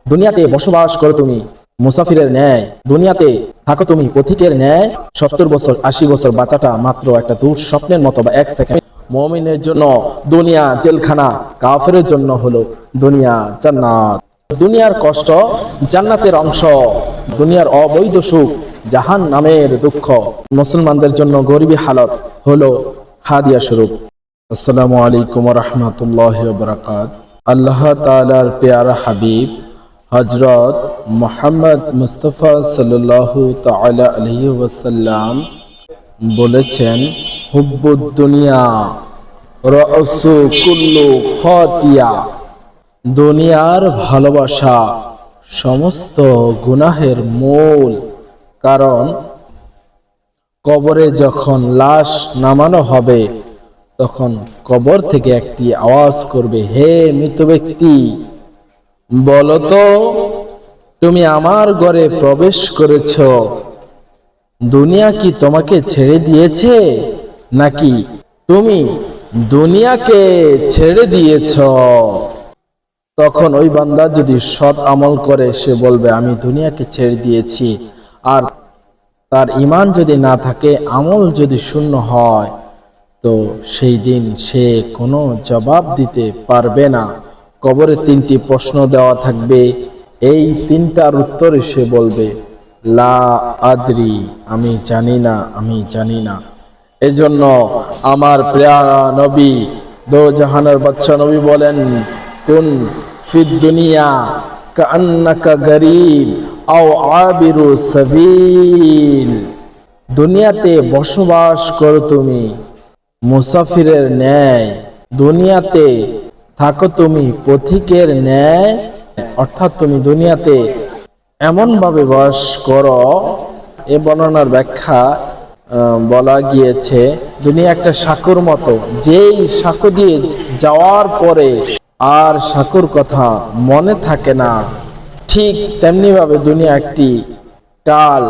দুনিয়াতে বসবাস করো তুমি মুসাফিরের ন্যায়, দুনিয়াতে থাকো তুমি পথিকের ন্যায়। 70 বছর 80 বছর বাঁচাটা মাত্র একটা দুঃস্বপ্নের মতো বা এক সেকেন্ড। মুমিনের জন্য দুনিয়া জেলখানা, কাফেরের জন্য হলো দুনিয়া জান্নাত। দুনিয়ার কষ্ট জান্নাতের অংশ, দুনিয়ার অবৈধ সুখ জাহান নামের দুঃখ। মুসলমানদের জন্য গরিবী হালত হলো হাদিয়া স্বরূপ। আসসালামু আলাইকুম ওয়া রাহমাতুল্লাহি ওয়া বারাকাতুহু। আল্লাহ তাআলার পেয়ারা হাবিব হযরত মুহাম্মদ মুস্তাফা সাল্লাল্লাহু তাআলা আলাইহি ওয়াসাল্লাম বলেছেন, হুব্বুদ দুনিয়া রাসু কুল্লু খাতিয়া। দুনিয়ার ভালোবাসা সমস্ত গুনাহের মূল। কারণ কবরে যখন লাশ নামানো হবে তখন কবর থেকে একটি আওয়াজ করবে, হে মৃত ব্যক্তি, বলো তো তুমি আমার ঘরে প্রবেশ করেছ, দুনিয়া কি তোমাকে ছেড়ে দিয়েছে নাকি তুমি দুনিয়াকে ছেড়ে দিয়েছ? তখন ওই বান্দা যদি সৎ আমল করে সে বলবে আমি দুনিয়াকে ছেড়ে দিয়েছি। আর তার ঈমান যদি না থাকে, আমল যদি শূন্য হয়, তো সেই দিন সে কোনো জবাব দিতে পারবে না। কবরে 3টি প্রশ্ন দেওয়া থাকবে, এই 3টার উত্তরে সে বলবে লা আদরি, আমি জানি না, আমি জানি না। এজন্য আমার প্রিয় নবী দো জাহানের বাদশা নবী বলেন, কুন ফিদ দুনিয়া কাআন্নাকা গরীব আও আবিরু সাবিল। দুনিয়াতে বসবাস করো তুমি মুসাফিরের ন্যায়, দুনিয়াতে থাকো তুমি পথিকের ন্যায়। অর্থাৎ তুমি দুনিয়াতে এমন ভাবে বাস করো। এ বর্ণনার ব্যাখ্যা বলা গিয়েছে, দুনিয়া একটা সাঁকোর মতো, যেই সাঁকো দিয়ে যাওয়ার পরে আর সাঁকোর কথা মনে থাকে না, ঠিক তেমনি ভাবে দুনিয়া একটি কাল।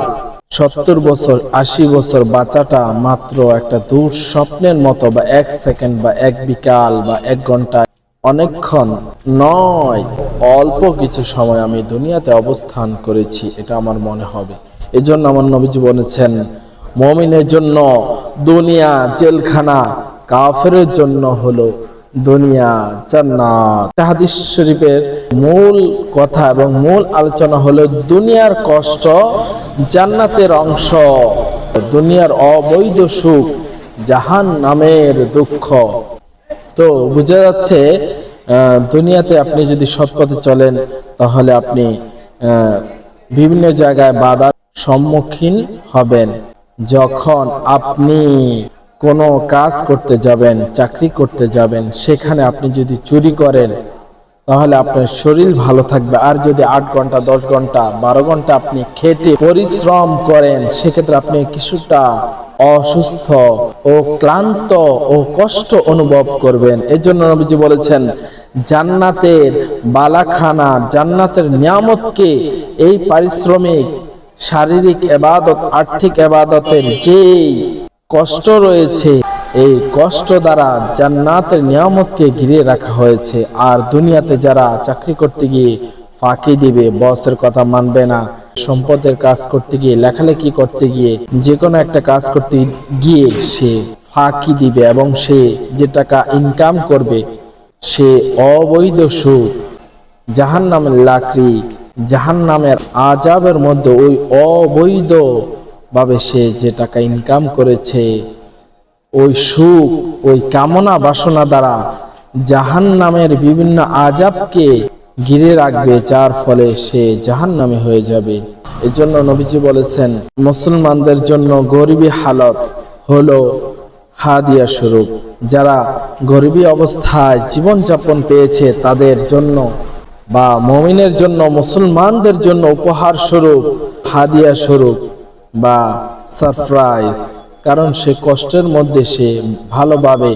70 বছর 80 বছর বাঁচাটা মাত্র একটা দুঃস্বপ্নের মতো, বা এক সেকেন্ড বা এক বিকাল বা এক ঘন্টা, অনেকক্ষণ নয়, অল্প কিছু সময় আমি দুনিয়াতে অবস্থান করেছি, এটা আমার মনে হবে। এজন্য আমার নবীজি বলেছেন, মুমিনের জন্য দুনিয়া জেলখানা, কাফেরের জন্য হলো দুনিয়া জান্নাত। হাদিস শরীফের মূল কথা এবং মূল আলোচনা হলো দুনিয়ার কষ্ট জান্নাতের অংশ, দুনিয়ার অবৈধ সুখ জাহান নামের দুঃখ। তো বোঝা যাচ্ছে দুনিয়াতে আপনি যদি সৎ পথে চলেন তাহলে আপনি বিভিন্ন জায়গায় বাধার সম্মুখীন হবেন। যখন আপনি কোনো কাজ করতে যাবেন, চাকরি করতে যাবেন, সেখানে আপনি যদি চুরি করেন তাহলে আপনার শরীর ভালো থাকবে। আর যদি 8 ঘন্টা 10 ঘন্টা 12 ঘন্টা আপনি খেটে পরিশ্রম করেন, সেক্ষেত্রে আপনি কিছুটা অসুস্থ ও ক্লান্ত ও কষ্ট অনুভব করবেন। এজন্য নবীজি বলেছেন, জান্নাতের বালাখানা, জান্নাতের নিয়ামতকে এই পারিশ্রমিক শারীরিক ইবাদত, আর্থিক ইবাদতের যে কষ্ট রয়েছে, এই কষ্ট দ্বারা জান্নাতের নিয়ামতকে ঘিরে রাখা হয়েছে। আর দুনিয়াতে যারা চাকরি করতে গিয়ে ফাঁকি দিবে, বসের কথা মানবে না, সম্পদের কাজ করতে গিয়ে, লেখালেখি করতে গিয়ে, যে কোনো একটা কাজ করতে গিয়ে সে ফাঁকি দিবে এবং সে যে টাকা ইনকাম করবে সে অবৈধ সুখ, জাহান্নামের লাকড়ি, জাহান্নামের আযাবের মধ্যে ওই অবৈধ ভাবে সে যে টাকা ইনকাম করেছে, ওই সুখ, ওই কামনা বাসনা দ্বারা জাহান্নামের বিভিন্ন আযাবকে ঘিরে রাখবে, যার ফলে সে জাহান্নামী হয়ে যাবে। এজন্য নবীজি বলেছেন, মুসলমানদের জন্য গরিবী হালত হলো হাদিয়া স্বরূপ। যারা গরিবী অবস্থায় জীবনযাপন পেয়েছে তাদের জন্য বা মুমিনের জন্য, মুসলমানদের জন্য উপহার স্বরূপ, হাদিয়া স্বরূপ বা সারপ্রাইজ। কারণ সে কষ্টের মধ্যে সে ভালোভাবে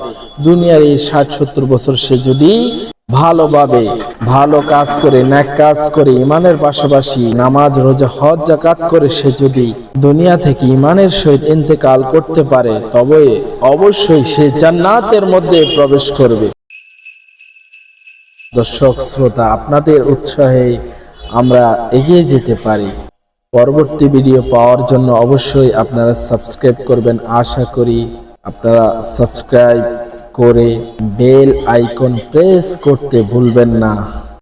দুনিয়ার এই 60-70 বছর সে যদি ভালোভাবে ভালো কাজ করে, নেক কাজ করে, ইমানের পাশাপাশি নামাজ, রোজা, হজ, যাকাত করে সে যদি দুনিয়া থেকে ইমানের সহিত ইন্তেকাল করতে পারে, তবে অবশ্যই সে জান্নাতের মধ্যে প্রবেশ করবে। দর্শক শ্রোতা, আপনাদের উৎসাহে আমরা এগিয়ে যেতে পারি। পরবর্তী ভিডিও পাওয়ার জন্য অবশ্যই আপনারা সাবস্ক্রাইব করবেন। আশা করি আপনারা সাবস্ক্রাইব করে বেল আইকন প্রেস করতে ভুলবেন না।